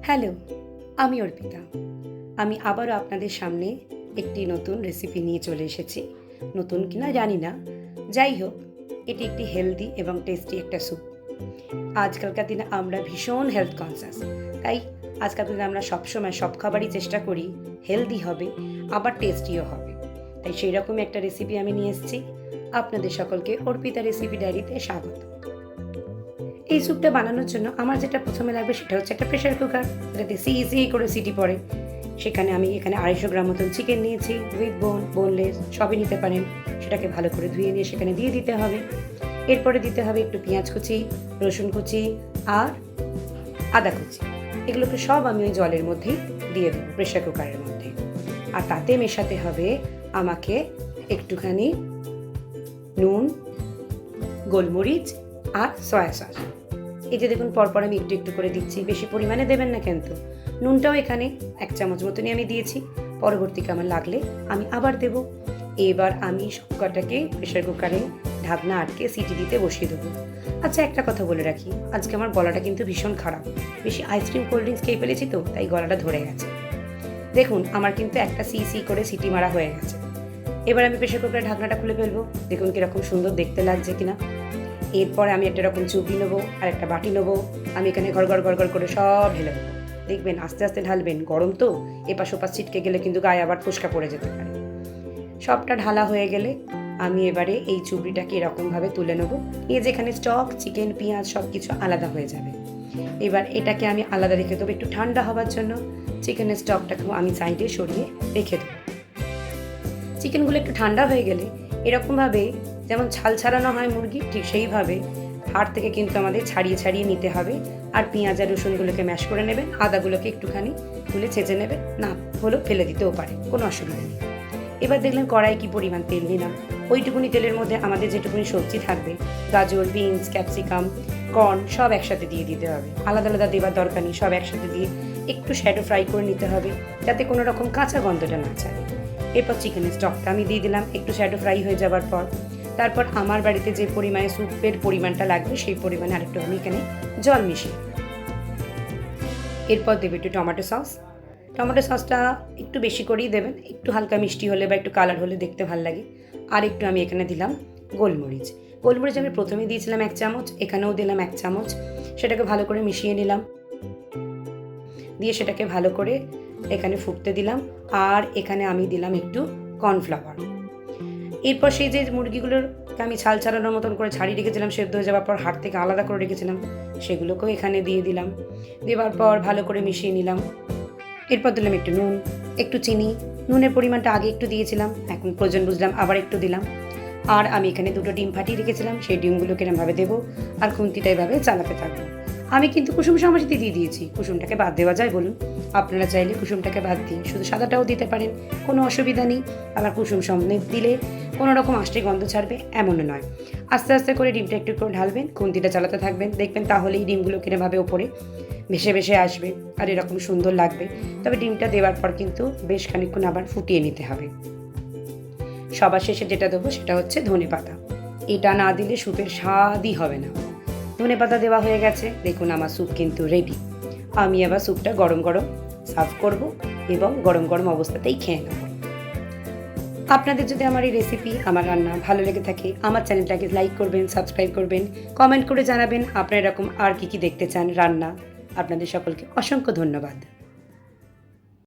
Hello, আমি অর্পিতা। আমি আবারও আপনাদের সামনে একটি নতুন রেসিপি নিয়ে চলে এসেছি। নতুন কিনা জানি না, যাই হোক, এটি একটি হেলদি এবং টেস্টি একটা স্যুপ। আজকালকার দিনে আমরা ভীষণ হেলথ কনসিয়াস, তাই আজকাল দিনে আমরা সবসময় সব খাবারই চেষ্টা করি হেলদি হবে, আবার টেস্টিও হবে। তাই সেই রকমই একটা রেসিপি আমি নিয়ে এসেছি। আপনাদের সকলকে অর্পিতা রেসিপি ডায়েরিতে স্বাগত। এই স্যুপটা বানানোর জন্য আমার যেটা প্রথমে লাগবে সেটা হচ্ছে একটা প্রেশার কুকার, যাতে ইজি করে সিটি পড়ে। সেখানে আমি এখানে 250 গ্রাম মতন চিকেন নিয়েছি, উইথ বোনলেস সবই নিতে পারেন। সেটাকে ভালো করে ধুয়ে নিয়ে সেখানে দিয়ে দিতে হবে। এরপরে দিতে হবে একটু পেঁয়াজ কুচি, রসুন কুচি আর আদা কুচি। এগুলোকে সব আমি ওই জলের মধ্যেই দিয়ে দেবো, প্রেশার কুকারের মধ্যে। আর তাতে মেশাতে হবে আমাকে একটুখানি নুন, গোলমরিচ আর সয়া সস। এই যে দেখুন, পরপর আমি একটু একটু করে দিচ্ছি, বেশি পরিমাণে দেবেন না কিন্তু। নুনটাও এখানে 1 চামচ মতনই আমি দিয়েছি। পরবর্তীকে আমার লাগলে আমি আবার দেব। এবার আমি সবকটাকে প্রেশার কুকারে ঢাকনা আটকে সিটি দিতে বসিয়ে দেবো। আচ্ছা, একটা কথা বলে রাখি, আজকে আমার গলাটা কিন্তু ভীষণ খারাপ। বেশি আইসক্রিম কোল্ড ড্রিঙ্কস খেয়ে ফেলেছি তো, তাই গলাটা ধরে গেছে। দেখুন, আমার কিন্তু একটা সি করে সিটি মারা হয়ে গেছে। এবার আমি প্রেশার কুকারের ঢাকনাটা খুলে ফেলবো। দেখুন কীরকম সুন্দর দেখতে লাগছে কিনা। এরপরে আমি একটা রকম চুবড়ি নেবো আর একটা বাটি নেবো। আমি এখানে ঘর করে সব ঢেলে দেবো। দেখবেন আস্তে আস্তে ঢালবেন, গরম তো, এপাশ ওপাশ ছিটকে গেলে কিন্তু গায়ে আবার ফুসকা পড়ে যেতে পারে। সবটা ঢালা হয়ে গেলে আমি এবারে এই চুবড়িটাকে এরকমভাবে তুলে নেবো। নিয়ে যেখানে স্টক, চিকেন, পেঁয়াজ সব কিছু আলাদা হয়ে যাবে। এবার এটাকে আমি আলাদা রেখে দেবো একটু ঠান্ডা হওয়ার জন্য। চিকেনের স্টকটাকেও আমি সাইডে সরিয়ে রেখে দেবো। চিকেনগুলো একটু ঠান্ডা হয়ে গেলে এরকমভাবে যেমন ছাল ছাড়ানো হয় মুরগি, ঠিক সেইভাবে হাড় থেকে কিন্তু আমাদের ছাড়িয়ে নিতে হবে। আর পেঁয়াজ আর রসুনগুলোকে ম্যাশ করে নেবেন, আদাগুলোকে একটুখানি তুলে ছেঁচে নেবেন, না হলেও ফেলে দিতেও পারে, কোনো অসুবিধা নেই। এবার দেখলেন কড়াই কি পরিমাণ তেল নিলাম। ওইটুকুনি তেলের মধ্যে আমাদের যেটুকুনি সবজি থাকবে, গাজর, বিনস, ক্যাপসিকাম, কর্ন সব একসাথে দিয়ে দিতে হবে। আলাদা আলাদা দেওয়ার দরকার নেই, সব একসাথে দিয়ে একটু শ্যাডো ফ্রাই করে নিতে হবে, যাতে কোনো রকম কাঁচা গন্ধটা না ছাড়ে। এরপর চিকেনের স্টকটা আমি দিয়ে দিলাম একটু শ্যাডো ফ্রাই হয়ে যাবার পর। তারপর আমার বাড়িতে যে পরিমাণে স্যুপের পরিমাণটা লাগবে সেই পরিমাণে আরেকটু আমি এখানে জল মিশিয়ে। এরপর দেবে একটু টমেটো সস। টমেটো সসটা একটু বেশি করেই দেবেন, একটু হালকা মিষ্টি হলে বা একটু কালার হলে দেখতে ভালো লাগে। আর একটু আমি এখানে দিলাম গোলমরিচ। গোলমরিচ আমি প্রথমে দিয়েছিলাম 1 চামচ, এখানেও দিলাম 1 চামচ। সেটাকে ভালো করে মিশিয়ে নিলাম, দিয়ে সেটাকে ভালো করে এখানে ফুটতে দিলাম। আর এখানে আমি দিলাম একটু কর্নফ্লাওয়ার। এরপর সেই যে মুরগিগুলোকে আমি ছাল ছাড়ানোর মতন করে ছাড়িয়ে রেখেছিলাম, সেদ্ধ হয়ে যাওয়ার পর হাড় থেকে আলাদা করে রেখেছিলাম, সেগুলোকেও এখানে দিয়ে দিলাম। দেওয়ার পর ভালো করে মিশিয়ে নিলাম। এরপর দিলাম একটু নুন, একটু চিনি। নুনের পরিমাণটা আগে একটু দিয়েছিলাম, এখন প্রয়োজন বুঝলাম আবার একটু দিলাম। আর আমি এখানে 2টো ডিম ফাটিয়ে রেখেছিলাম, সেই ডিমগুলোকে এরমভাবে দেবো আর খুন্তিটা এভাবে চালাতে থাকবো। আমি কিন্তু কুসুম সমেত দিয়ে দিয়েছি। কুসুমটাকে বাদ দেওয়া যায় বলুন? আপনারা চাইলে কুসুমটাকে বাদ দিয়ে শুধু সাদাটাও দিতে পারেন, কোনো অসুবিধা নেই। আবার কুসুম সমেত দিলে কোনো রকম আষ্টে গন্ধ ছাড়বে এমনও নয়। আস্তে আস্তে করে ডিমটা একটু করে ঢালবেন, খুন্তিটা চালাতে থাকবেন, দেখবেন তাহলেই ডিমগুলো কিরমভাবে ওপরে ভেসে আসবে আর এরকম সুন্দর লাগবে। তবে ডিমটা দেওয়ার পর কিন্তু বেশ খানিকক্ষণ আবার ফুটিয়ে নিতে হবে। সবার শেষে যেটা দেবো সেটা হচ্ছে ধনেপাতা। এটা না দিলে স্যুপের স্বাদই হবে না। ধনেপাতা দেওয়া হয়ে গেছে, দেখুন আমার স্যুপ কিন্তু রেডি। আমি আবার স্যুপটা গরম সার্ভ করব এবং গরম অবস্থাতেই খেয়ে নেব। আপনাদের যদি আমার এই রেসিপি, আমার রান্না ভালো লেগে থাকে, আমার চ্যানেলটাকে লাইক করবেন, সাবস্ক্রাইব করবেন, কমেন্ট করে জানাবেন আপনারা এরকম আর কি দেখতে চান রান্না। আপনাদের সকলকে অসংখ্য ধন্যবাদ।